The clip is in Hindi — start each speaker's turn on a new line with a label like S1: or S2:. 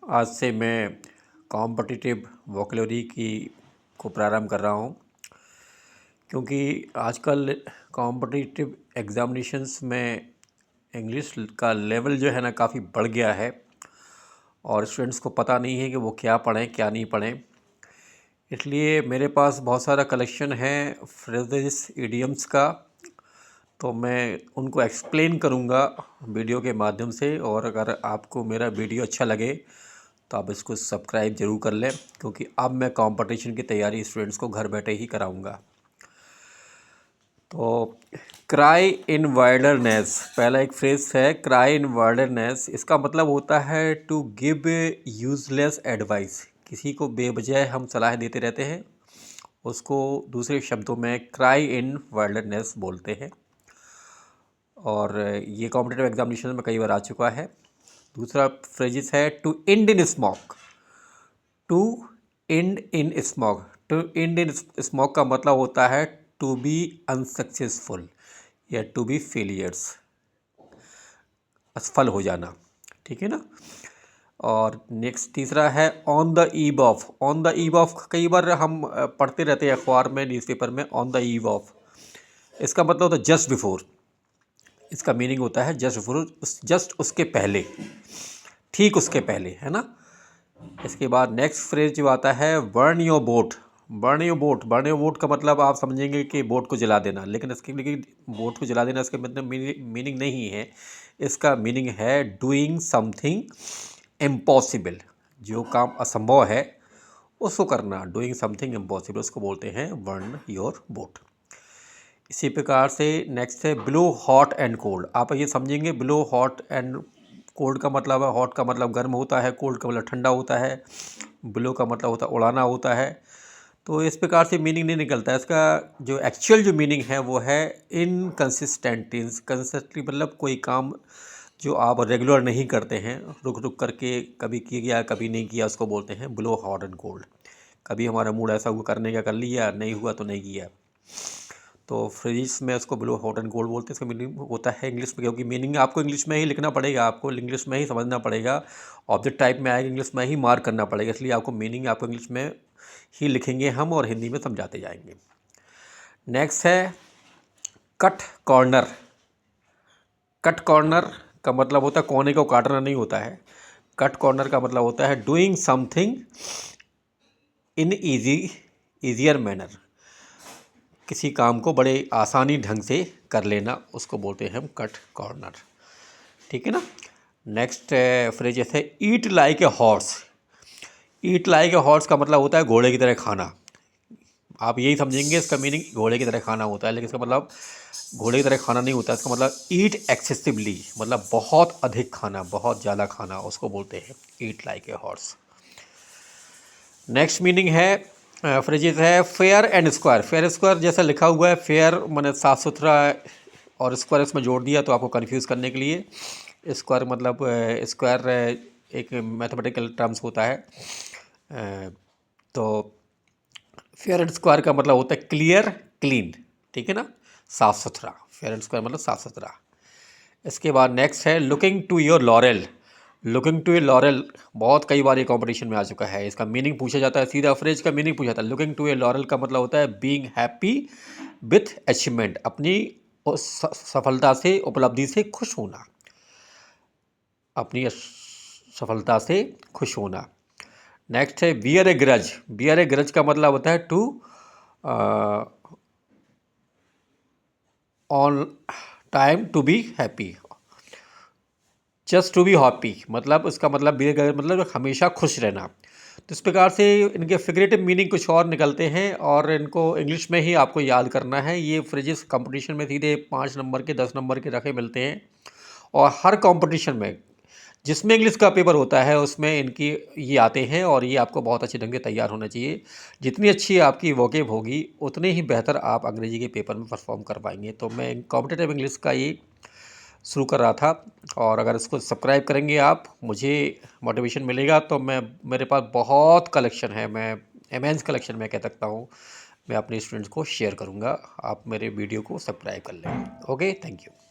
S1: आज से मैं कॉम्पिटिटिव वोकेबलरी की को प्रारंभ कर रहा हूँ, क्योंकि आजकल कॉम्पिटिटिव एग्ज़ामिनेशंस में इंग्लिश का लेवल जो है ना काफ़ी बढ़ गया है और स्टूडेंट्स को पता नहीं है कि वो क्या पढ़ें क्या नहीं पढ़ें। इसलिए मेरे पास बहुत सारा कलेक्शन है फ्रेजेस इडियम्स का, तो मैं उनको एक्सप्लेन करूँगा वीडियो के माध्यम से। और अगर आपको मेरा वीडियो अच्छा लगे तो आप इसको सब्सक्राइब ज़रूर कर लें, क्योंकि अब मैं कंपटीशन की तैयारी स्टूडेंट्स को घर बैठे ही कराऊंगा। तो क्राई इन वाइल्डरनेस पहला एक फ्रेज है, क्राई इन वाइल्डरनेस। इसका मतलब होता है टू गिव यूजलेस एडवाइस। किसी को बेवजह हम सलाह देते रहते हैं, उसको दूसरे शब्दों में क्राई इन वाइल्डरनेस बोलते हैं। और ये कॉम्पिटिटिव एग्जामिनेशन में कई बार आ चुका है। दूसरा फ्रेजिस है to end in smoke. To end in smoke, to end in smoke का मतलब होता है टू बी अनसक्सेसफुल या टू बी फेलियर्स, असफल हो जाना, ठीक है ना। और नेक्स्ट तीसरा है on the eve of. On the eve of कई बार हम पढ़ते रहते हैं अखबार में, न्यूज़पेपर में, ऑन द ईव ऑफ। इसका मतलब होता है जस्ट बिफोर। इसका मीनिंग होता है जस्ट बिफोर, जस्ट उसके पहले, ठीक उसके पहले, है ना। इसके बाद नेक्स्ट फ्रेज जो आता है burn your boat. Burn your boat, burn your boat का मतलब आप समझेंगे कि बोट को जला देना, लेकिन इसके लिए बोट को जला देना इसका मतलब मीनिंग नहीं है। इसका मीनिंग है डूइंग समथिंग इम्पॉसिबल। जो काम असंभव है उसको करना, डूइंग समथिंग इम्पॉसिबल, उसको बोलते हैं बर्न योर बोट। इसी प्रकार से नेक्स्ट है ब्लो हॉट एंड कोल्ड। आप ये समझेंगे ब्लो हॉट एंड कोल्ड का मतलब है, हॉट का मतलब गर्म होता है, कोल्ड का मतलब ठंडा होता है, ब्लो का मतलब होता है उड़ाना होता है। तो इस प्रकार से मीनिंग नहीं निकलता है। इसका जो एक्चुअल जो मीनिंग है वो है इनकंसिस्टेंट। कंसिस्टेंटली मतलब कोई काम जो आप रेगुलर नहीं करते हैं, रुक रुक करके कभी किया कभी नहीं किया, उसको बोलते हैं ब्लो हॉट एंड कोल्ड। कभी हमारा मूड ऐसा हुआ करने का कर लिया, नहीं हुआ तो नहीं किया। तो फ्रिज में उसको ब्लो हॉट एंड कोल्ड बोलते हैं। इसका मीनिंग होता है इंग्लिश में, क्योंकि मीनिंग आपको इंग्लिश में ही लिखना पड़ेगा, आपको इंग्लिश में ही समझना पड़ेगा, ऑब्जेक्ट टाइप में आएगा, इंग्लिश में ही मार्क करना पड़ेगा। इसलिए आपको मीनिंग आपको इंग्लिश में ही लिखेंगे हम और हिंदी में समझाते जाएंगे। नेक्स्ट है कट कॉर्नर। कट कॉर्नर का मतलब होता है कोने को काटना नहीं होता है। कट कॉर्नर का मतलब होता है doing something in easier manner. किसी काम को बड़े आसानी ढंग से कर लेना, उसको बोलते हैं हम कट कॉर्नर, ठीक है ना। नेक्स्ट फ्रेज है eat like a horse. Eat like a horse का मतलब होता है घोड़े की तरह खाना। आप यही समझेंगे इसका मीनिंग घोड़े की तरह खाना होता है, लेकिन इसका मतलब घोड़े की तरह खाना नहीं होता। इसका मतलब ईट एक्सेसिवली, मतलब बहुत अधिक खाना, बहुत ज़्यादा खाना, उसको बोलते हैं eat like a horse. Next meaning है फ्रेजेस है fair and square. Fair square जैसा लिखा हुआ है, फेयर मैंने साफ़ सुथरा, और स्क्वायर इसमें जोड़ दिया तो आपको कंफ्यूज करने के लिए। स्क्वायर मतलब स्क्वायर एक मैथमेटिकल टर्म्स होता है। तो फेयर एंड स्क्वायर का मतलब होता है क्लियर, क्लीन, ठीक है ना, साफ़ सुथरा। फेयर एंड स्क्वायर मतलब साफ़ सुथरा। इसके बाद नेक्स्ट है looking to your laurel. Looking to a laurel बहुत कई बार ये कंपटीशन में आ चुका है। इसका मीनिंग पूछा जाता है, सीधा फ्रेज का मीनिंग पूछा जाता है। लुकिंग टू ए लॉरेल का मतलब होता है बीइंग हैप्पी विथ अचीवमेंट, अपनी सफलता से, उपलब्धि से खुश होना, अपनी सफलता से खुश होना। नेक्स्ट है bear a grudge. Bear a grudge का मतलब होता है to on time to be happy, just to be happy, मतलब उसका मतलब बियर ग्रज मतलब हमेशा खुश रहना। तो इस प्रकार से इनके फिगरेटिव मीनिंग कुछ और निकलते हैं, और इनको इंग्लिश में ही आपको याद करना है। ये फ्रेजेस कंपटीशन में सीधे 5 नंबर के, 10 नंबर के रखे मिलते हैं। और हर कंपटीशन में जिसमें इंग्लिश का पेपर होता है उसमें इनकी ये आते हैं, और ये आपको बहुत अच्छे ढंग से तैयार होना चाहिए। जितनी अच्छी आपकी वोकेब होगी उतने ही बेहतर आप अंग्रेजी के पेपर में परफॉर्म कर पाएंगे। तो मैं कॉम्पिटिटिव इंग्लिश का ये शुरू कर रहा था, और अगर इसको सब्सक्राइब करेंगे आप, मुझे मोटिवेशन मिलेगा। तो मैं, मेरे पास बहुत कलेक्शन है, मैं इमेंस कलेक्शन मैं कह सकता हूँ, मैं अपने स्टूडेंट्स को शेयर करूँगा। आप मेरे वीडियो को सब्सक्राइब कर लें। Okay, thank you.